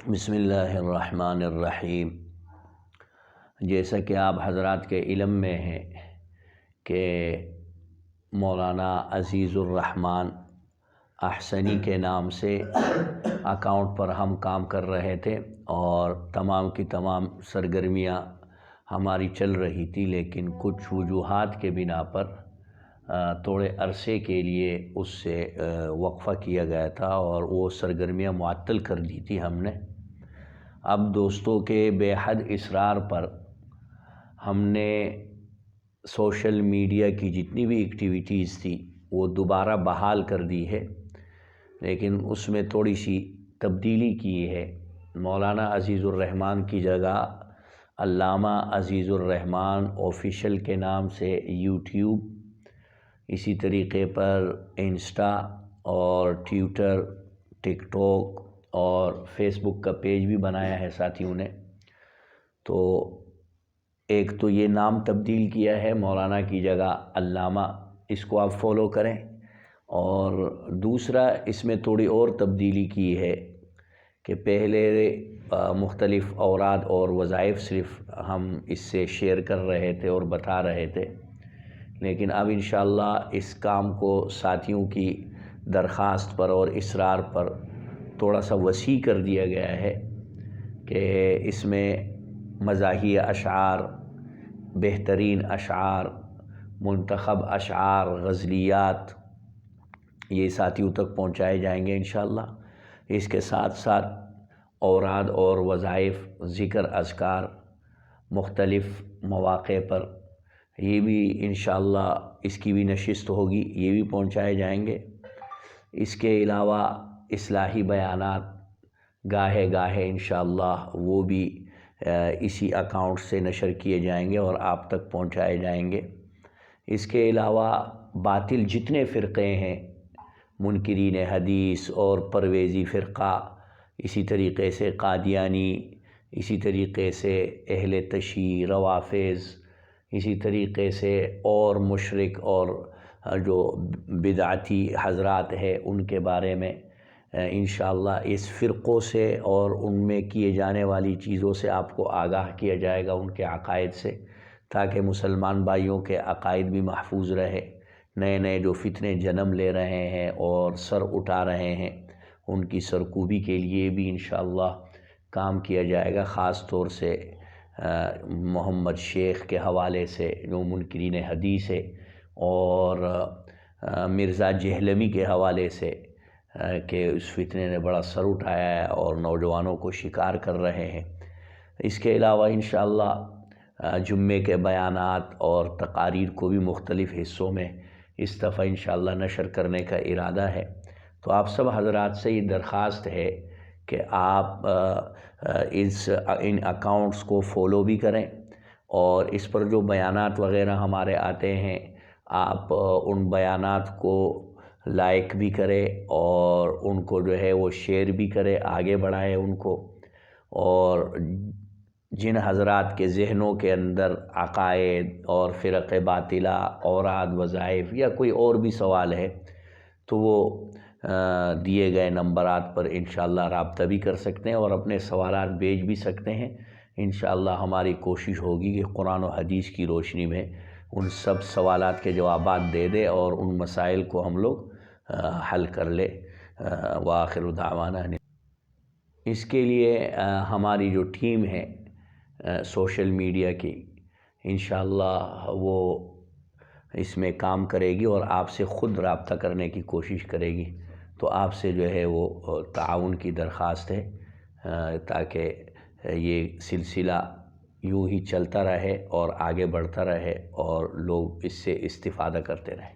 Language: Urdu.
بسم اللہ الرحمن الرحیم۔ جیسا کہ آپ حضرات کے علم میں ہے کہ مولانا عزیز الرحمن احسنی کے نام سے اکاؤنٹ پر ہم کام کر رہے تھے اور تمام کی تمام سرگرمیاں ہماری چل رہی تھی، لیکن کچھ وجوہات کے بنا پر تھوڑے عرصے کے لیے اس سے وقفہ کیا گیا تھا اور وہ سرگرمیاں معطل کر دی تھی ہم نے۔ اب دوستوں کے بے حد اصرار پر ہم نے سوشل میڈیا کی جتنی بھی ایکٹیویٹیز تھی وہ دوبارہ بحال کر دی ہے، لیکن اس میں تھوڑی سی تبدیلی کی ہے۔ مولانا عزیز الرحمن کی جگہ علامہ عزیز الرحمن آفیشیل کے نام سے یوٹیوب، اسی طریقے پر انسٹا اور ٹویٹر، ٹک ٹاک اور فیس بک کا پیج بھی بنایا ہے ساتھیوں نے۔ تو ایک تو یہ نام تبدیل کیا ہے مولانا کی جگہ علامہ، اس کو آپ فالو کریں، اور دوسرا اس میں تھوڑی اور تبدیلی کی ہے کہ پہلے مختلف اوراد اور وظائف صرف ہم اس سے شیئر کر رہے تھے اور بتا رہے تھے، لیکن اب انشاءاللہ اس کام کو ساتھیوں کی درخواست پر اور اصرار پر تھوڑا سا وسیع کر دیا گیا ہے کہ اس میں مزاحیہ اشعار، بہترین اشعار، منتخب اشعار، غزلیات یہ ساتھیوں تک پہنچائے جائیں گے انشاءاللہ۔ اس کے ساتھ ساتھ اوراد اور وظائف، ذکر، اذکار مختلف مواقع پر یہ بھی انشاءاللہ اس کی بھی نشست ہوگی، یہ بھی پہنچائے جائیں گے۔ اس کے علاوہ اصلاحی بیانات گاہے گاہے انشاءاللہ وہ بھی اسی اکاؤنٹ سے نشر کیے جائیں گے اور آپ تک پہنچائے جائیں گے۔ اس کے علاوہ باطل جتنے فرقے ہیں، منکرین حدیث اور پرویزی فرقہ، اسی طریقے سے قادیانی، اسی طریقے سے اہل تشیع، روافض، اسی طریقے سے اور مشرک اور جو بدعتی حضرات ہیں ان کے بارے میں انشاءاللہ اس فرقوں سے اور ان میں کیے جانے والی چیزوں سے آپ کو آگاہ کیا جائے گا، ان کے عقائد سے، تاکہ مسلمان بھائیوں کے عقائد بھی محفوظ رہے۔ نئے نئے جو فتنے جنم لے رہے ہیں اور سر اٹھا رہے ہیں ان کی سرکوبی کے لیے بھی انشاءاللہ کام کیا جائے گا، خاص طور سے محمد شیخ کے حوالے سے جو منکرین حدیث ہے، اور مرزا جہلمی کے حوالے سے کہ اس فتنے نے بڑا سر اٹھایا ہے اور نوجوانوں کو شکار کر رہے ہیں۔ اس کے علاوہ انشاءاللہ جمعے کے بیانات اور تقاریر کو بھی مختلف حصوں میں اس دفعہ انشاءاللہ نشر کرنے کا ارادہ ہے۔ تو آپ سب حضرات سے یہ درخواست ہے کہ آپ ان اکاؤنٹس کو فالو بھی کریں، اور اس پر جو بیانات وغیرہ ہمارے آتے ہیں آپ ان بیانات کو لائک بھی کریں اور ان کو جو ہے وہ شیئر بھی کریں، آگے بڑھائیں ان کو۔ اور جن حضرات کے ذہنوں کے اندر عقائد اور فرق باطلہ، اوراد، وظائف یا کوئی اور بھی سوال ہے تو وہ دیے گئے نمبرات پر انشاءاللہ رابطہ بھی کر سکتے ہیں اور اپنے سوالات بھیج بھی سکتے ہیں۔ انشاءاللہ ہماری کوشش ہوگی کہ قرآن و حدیث کی روشنی میں ان سب سوالات کے جوابات دے دے اور ان مسائل کو ہم لوگ حل کر لے۔ وآخر دعوانا اس کے لیے ہماری جو ٹیم ہے سوشل میڈیا کی انشاءاللہ وہ اس میں کام کرے گی اور آپ سے خود رابطہ کرنے کی کوشش کرے گی۔ تو آپ سے جو ہے وہ تعاون کی درخواست ہے تاکہ یہ سلسلہ یوں ہی چلتا رہے اور آگے بڑھتا رہے اور لوگ اس سے استفادہ کرتے رہیں۔